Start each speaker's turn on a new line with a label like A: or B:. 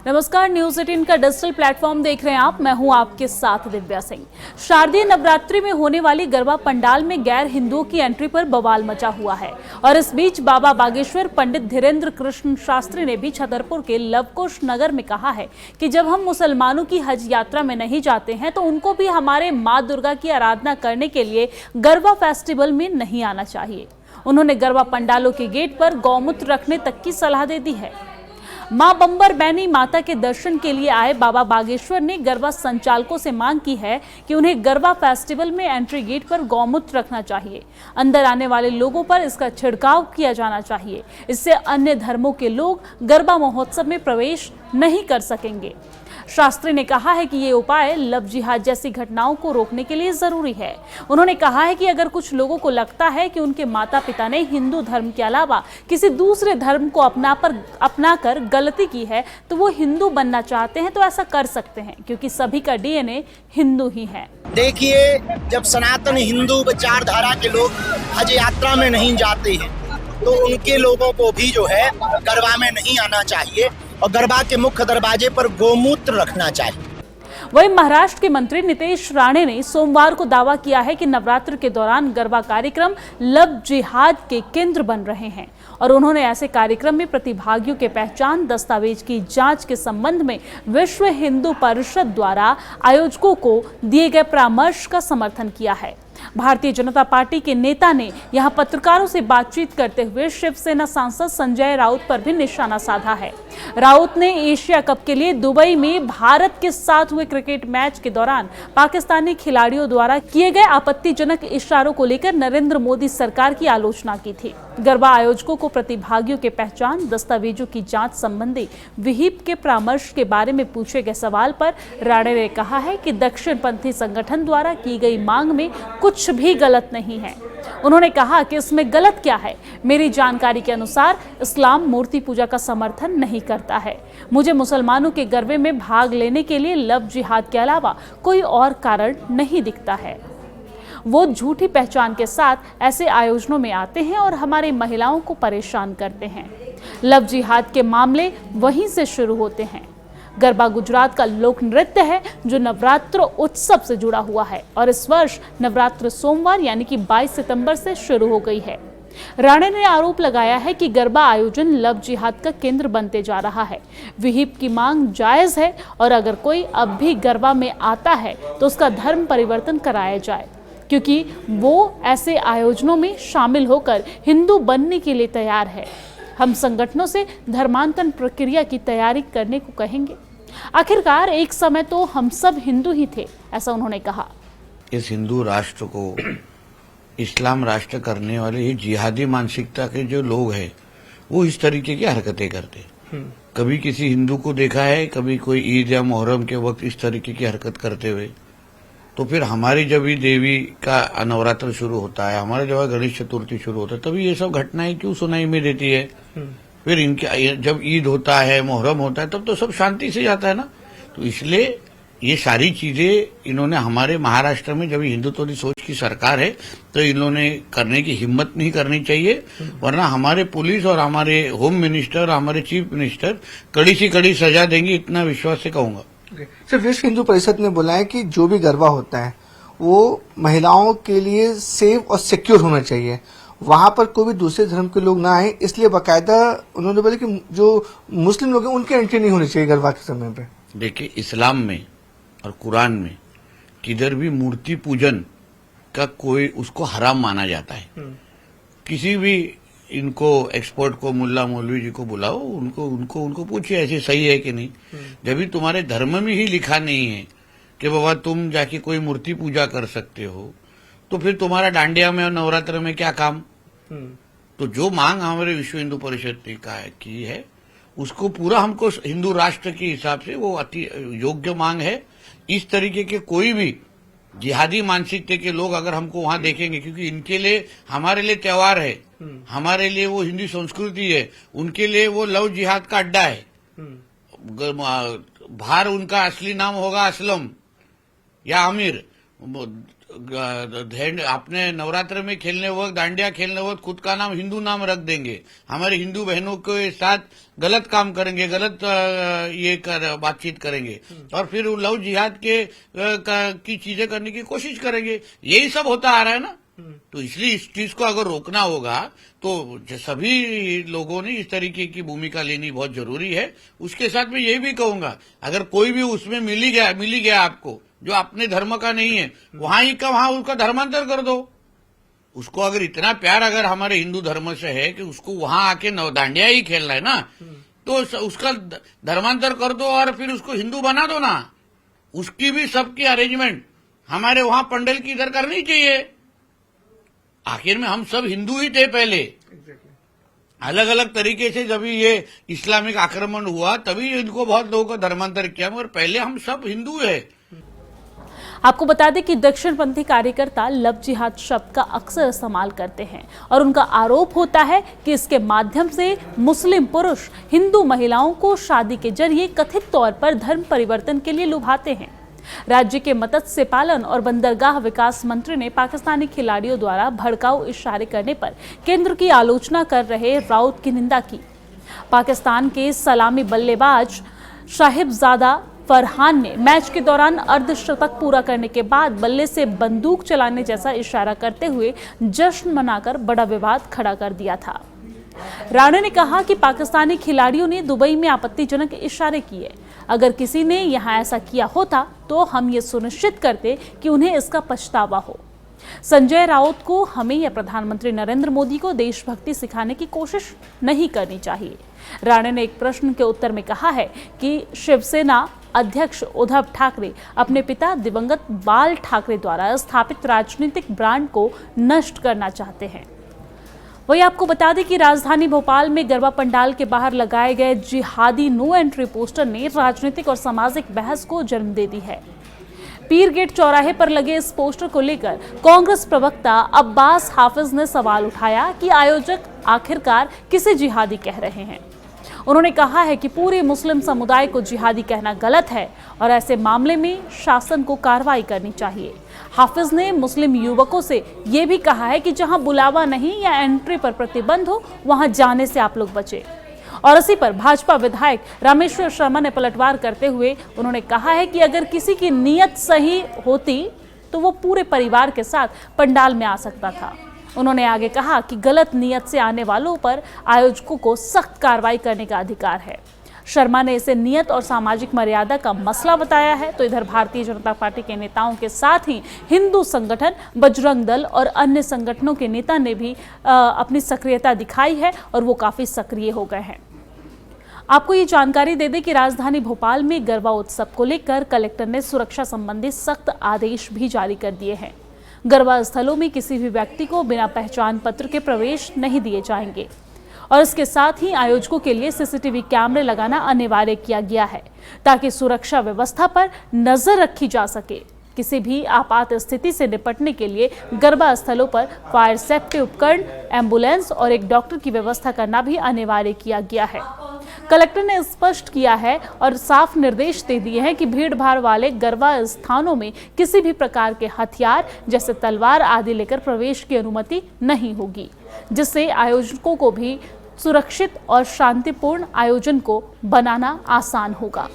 A: नमस्कार, न्यूज 18 का digital platform देख रहे हैं आप। मैं हूं आपके साथ दिव्या सिंह। शारदीय नवरात्रि में होने वाली गरबा पंडाल में गैर हिंदुओं की एंट्री पर बवाल मचा हुआ है और इस बीच बाबा बागेश्वर पंडित धीरेन्द्र कृष्ण शास्त्री ने भी छतरपुर के लवकुश नगर में कहा है कि जब हम मुसलमानों की हज यात्रा में नहीं जाते हैं तो उनको भी हमारे माँ दुर्गा की आराधना करने के लिए गरबा फेस्टिवल में नहीं आना चाहिए। उन्होंने गरबा पंडालों के गेट पर गौमूत्र रखने तक की सलाह दे दी है। मां बंबर बैनी माता के दर्शन के लिए आए बाबा बागेश्वर ने गरबा संचालकों से मांग की है कि उन्हें गरबा फेस्टिवल में एंट्री गेट पर गौमूत्र रखना चाहिए। अंदर आने वाले लोगों पर इसका छिड़काव किया जाना चाहिए। इससे अन्य धर्मों के लोग गरबा महोत्सव में प्रवेश नहीं कर सकेंगे। शास्त्री ने कहा है कि ये उपाय लव जिहाद जैसी घटनाओं को रोकने के लिए जरूरी है। उन्होंने कहा है कि अगर कुछ लोगों को लगता है कि उनके माता पिता ने हिंदू धर्म के अलावा किसी दूसरे धर्म को अपनाकर गलती की है तो वो हिंदू बनना चाहते हैं तो ऐसा कर सकते हैं, क्योंकि सभी का डीएनए हिंदू ही है।
B: देखिए, जब सनातन हिंदू विचारधारा के लोग हज यात्रा में नहीं जाते हैं तो उनके लोगों को भी जो है गरबा में नहीं आना चाहिए और गरबा के मुख्य दरवाजे पर गोमूत्र रखना चाहिए।
A: वहीं महाराष्ट्र के मंत्री नितेश राणे ने सोमवार को दावा किया है कि नवरात्र के दौरान गरबा कार्यक्रम लव जिहाद के केंद्र बन रहे हैं और उन्होंने ऐसे कार्यक्रम में प्रतिभागियों के पहचान दस्तावेज की जांच के संबंध में विश्व हिंदू परिषद द्वारा आयोजकों को दिए गए परामर्श का समर्थन किया है। भारतीय जनता पार्टी के नेता ने यहां पत्रकारों से बातचीत करते हुए शिवसेना सांसद संजय राउत पर भी निशाना साधा है। राउत ने एशिया कप के लिए दुबई में भारत के साथ हुए क्रिकेट मैच के दौरान पाकिस्तानी खिलाड़ियों द्वारा किए गए आपत्तिजनक इशारों को लेकर नरेंद्र मोदी सरकार की आलोचना की थी। गरबा आयोजकों को प्रतिभागियों के पहचान दस्तावेजों की जांच संबंधी विहिप के परामर्श के बारे में पूछे गए सवाल पर राणे ने कहा है कि दक्षिणपंथी संगठन द्वारा की गई मांग में कुछ भी गलत नहीं है। उन्होंने कहा कि इसमें गलत क्या है। मेरी जानकारी के अनुसार इस्लाम मूर्ति पूजा का समर्थन नहीं करता है। मुझे मुसलमानों के गरबे में भाग लेने के लिए लव जिहाद के अलावा कोई और कारण नहीं दिखता है। वो झूठी पहचान के साथ ऐसे आयोजनों में आते हैं और हमारी महिलाओं को परेशान करते हैं। लव जिहाद के मामले वहीं से शुरू होते हैं। गरबा गुजरात का लोक नृत्य है जो नवरात्र उत्सव से जुड़ा हुआ है और इस वर्ष नवरात्र सोमवार यानी कि 22 सितंबर से शुरू हो गई है। राणे ने आरोप लगाया है कि गरबा आयोजन लव जिहाद का केंद्र बनते जा रहा है। विहिप की मांग जायज है और अगर कोई अब भी गरबा में आता है तो उसका धर्म परिवर्तन कराया जाए, क्योंकि वो ऐसे आयोजनों में शामिल होकर हिंदू बनने के लिए तैयार है। हम संगठनों से धर्मांतरण प्रक्रिया की तैयारी करने को कहेंगे। आखिरकार एक समय तो हम सब हिंदू ही थे, ऐसा उन्होंने कहा।
C: इस हिंदू राष्ट्र को इस्लाम राष्ट्र करने वाले ये जिहादी मानसिकता के जो लोग हैं वो इस तरीके की हरकतें करते। कभी किसी हिंदू को देखा है कभी कोई ईद या मुहर्रम के वक्त इस तरीके की हरकत करते हुए? तो फिर हमारी जब भी देवी का नवरात्र शुरू होता है, हमारे जब गणेश चतुर्थी शुरू होता है, तभी ये सब घटनाएं क्यों सुनाई में देती है? फिर इनके जब ईद होता है मुहर्रम होता है तब तो सब शांति से जाता है ना। तो इसलिए ये सारी चीजें इन्होंने हमारे महाराष्ट्र में जब हिंदुत्व सोच की सरकार है तो इन्होंने करने की हिम्मत नहीं करनी चाहिए, वरना हमारे पुलिस और हमारे होम मिनिस्टर और हमारे चीफ मिनिस्टर कड़ी से कड़ी सजा देंगे, इतना विश्वास से कहूंगा।
D: सर, विश्व हिंदू परिषद ने बोला है कि जो भी गरबा होता है वो महिलाओं के लिए सेफ और सिक्योर होना चाहिए, वहां पर कोई भी दूसरे धर्म के लोग ना आए, इसलिए बाकायदा उन्होंने बोला कि जो मुस्लिम लोग हैं उनकी एंट्री नहीं होनी चाहिए गरबा के समय पे।
C: देखिए, इस्लाम में और कुरान में किधर भी मूर्ति पूजन का कोई उसको हराम माना जाता है। किसी भी इनको एक्सपर्ट को, मुल्ला मौलवी जी को बुलाओ, उनको पूछिए ऐसे सही है कि नहीं। जब भी तुम्हारे धर्म में ही लिखा नहीं है कि बाबा तुम जाके कोई मूर्ति पूजा कर सकते हो, तो फिर तुम्हारा डांडिया में और नवरात्र में क्या काम? तो जो मांग हमारे विश्व हिंदू परिषद ने की है उसको पूरा हमको हिंदू राष्ट्र के हिसाब से वो अति योग्य मांग है। इस तरीके के कोई भी जिहादी मानसिकता के लोग अगर हमको वहां देखेंगे, क्योंकि इनके लिए हमारे लिए त्योहार है, हमारे लिए वो हिंदी संस्कृति है, उनके लिए वो लव जिहाद का अड्डा है। बाहर उनका असली नाम होगा असलम या आमिर, अपने नवरात्र में खेलने वक्त, डांडिया खेलने वक्त खुद का नाम हिंदू नाम रख देंगे, हमारे हिंदू बहनों के साथ गलत काम करेंगे, गलत बातचीत करेंगे और फिर लव जिहाद की चीजें करने की कोशिश करेंगे। यही सब होता आ रहा है ना। तो इसलिए इस चीज को अगर रोकना होगा तो सभी लोगों ने इस तरीके की भूमिका लेनी बहुत जरूरी है। उसके साथ मैं ये भी कहूंगा, अगर कोई भी उसमें मिल ही गया आपको जो अपने धर्म का नहीं है, वहां उसका धर्मांतर कर दो। उसको अगर इतना प्यार अगर हमारे हिंदू धर्म से है कि उसको वहां आके दांडिया ही खेलना है ना, तो उसका धर्मांतर कर दो और फिर उसको हिंदू बना दो ना। उसकी भी सबकी अरेंजमेंट हमारे वहां पंडल की इधर करनी चाहिए। आखिर में हम सब हिंदू ही थे पहले। अलग अलग तरीके से जब ये इस्लामिक आक्रमण हुआ तभी इनको बहुत लोगों को धर्मांतर किया, मगर पहले हम सब हिंदू है।
A: आपको बता दें कि दक्षिणपंथी कार्यकर्ता लव जिहाद शब्द का अक्सर इस्तेमाल करते हैं और उनका आरोप होता है कि इसके माध्यम से मुस्लिम पुरुष हिंदू महिलाओं को शादी के जरिए कथित तौर पर धर्म परिवर्तन के लिए लुभाते हैं। राज्य के मत्स्य पालन और बंदरगाह विकास मंत्री ने पाकिस्तानी खिलाड़ियों द्वारा भड़काऊ इशारे करने पर केंद्र की आलोचना कर रहे राउत की निंदा की। पाकिस्तान के सलामी बल्लेबाज साहिबजादा फरहान ने मैच के दौरान अर्धशतक पूरा करने के बाद बल्ले से बंदूक चलाने जैसा इशारा करते हुए जश्न मनाकर बड़ा विवाद खड़ा कर दिया था। राणे ने कहा कि पाकिस्तानी खिलाड़ियों ने दुबई में आपत्तिजनक इशारे किए। अगर किसी ने यहां ऐसा किया होता तो हम ये सुनिश्चित करते कि उन्हें इसका पछतावा हो। संजय राउत को हमें या प्रधानमंत्री नरेंद्र मोदी को देशभक्ति सिखाने की कोशिश नहीं करनी चाहिए। राणे ने एक प्रश्न के उत्तर में कहा है कि शिवसेना अध्यक्ष उद्धव ठाकरे अपने पिता दिवंगत बाल ठाकरे द्वारा स्थापित राजनीतिक ब्रांड को नष्ट करना चाहते हैं। वही आपको बता दें कि राजधानी भोपाल में गरबा पंडाल के बाहर लगाए गए जिहादी नो एंट्री पोस्टर ने राजनीतिक और सामाजिक बहस को जन्म दे दी है। पीर गेट चौराहे पर लगे इस पोस्टर को लेकर कांग्रेस प्रवक्ता अब्बास हाफिज ने सवाल उठाया कि आयोजक आखिरकार किसे जिहादी कह रहे हैं। उन्होंने कहा है कि पूरे मुस्लिम समुदाय को जिहादी कहना गलत है और ऐसे मामले में शासन को कार्रवाई करनी चाहिए। हाफिज ने मुस्लिम युवकों से यह भी कहा है कि जहां बुलावा नहीं या एंट्री पर प्रतिबंध हो वहां जाने से आप लोग बचे। और इसी पर भाजपा विधायक रामेश्वर शर्मा ने पलटवार करते हुए उन्होंने कहा है कि अगर किसी की नीयत सही होती तो वो पूरे परिवार के साथ पंडाल में आ सकता था। उन्होंने आगे कहा कि गलत नीयत से आने वालों पर आयोजकों को सख्त कार्रवाई करने का अधिकार है। शर्मा ने इसे नियत और सामाजिक मर्यादा का मसला बताया है। तो इधर भारतीय जनता पार्टी के नेताओं के साथ ही हिंदू संगठन, बजरंग दल और अन्य संगठनों के नेता ने भी अपनी सक्रियता दिखाई है और वो काफी सक्रिय हो गए हैं। आपको ये जानकारी दे दें कि राजधानी भोपाल में गरबा उत्सव को लेकर कलेक्टर ने सुरक्षा संबंधी सख्त आदेश भी जारी कर दिए हैं। गरबा स्थलों में किसी भी व्यक्ति को बिना पहचान पत्र के प्रवेश नहीं दिए जाएंगे और इसके साथ ही आयोजकों के लिए सीसीटीवी कैमरे लगाना अनिवार्य किया गया है ताकि सुरक्षा व्यवस्था पर नजर रखी जा सके। किसी भी आपात स्थिति से निपटने के लिए गरबा स्थलों पर फायर सेफ्टी उपकरण, एम्बुलेंस और एक डॉक्टर की व्यवस्था करना भी अनिवार्य किया गया है। कलेक्टर ने स्पष्ट किया है और साफ निर्देश दे दिए हैं कि भीड़ भाड़ वाले गरबा स्थानों में किसी भी प्रकार के हथियार जैसे तलवार आदि लेकर प्रवेश की अनुमति नहीं होगी, जिससे आयोजकों को भी सुरक्षित और शांतिपूर्ण आयोजन को बनाना आसान होगा।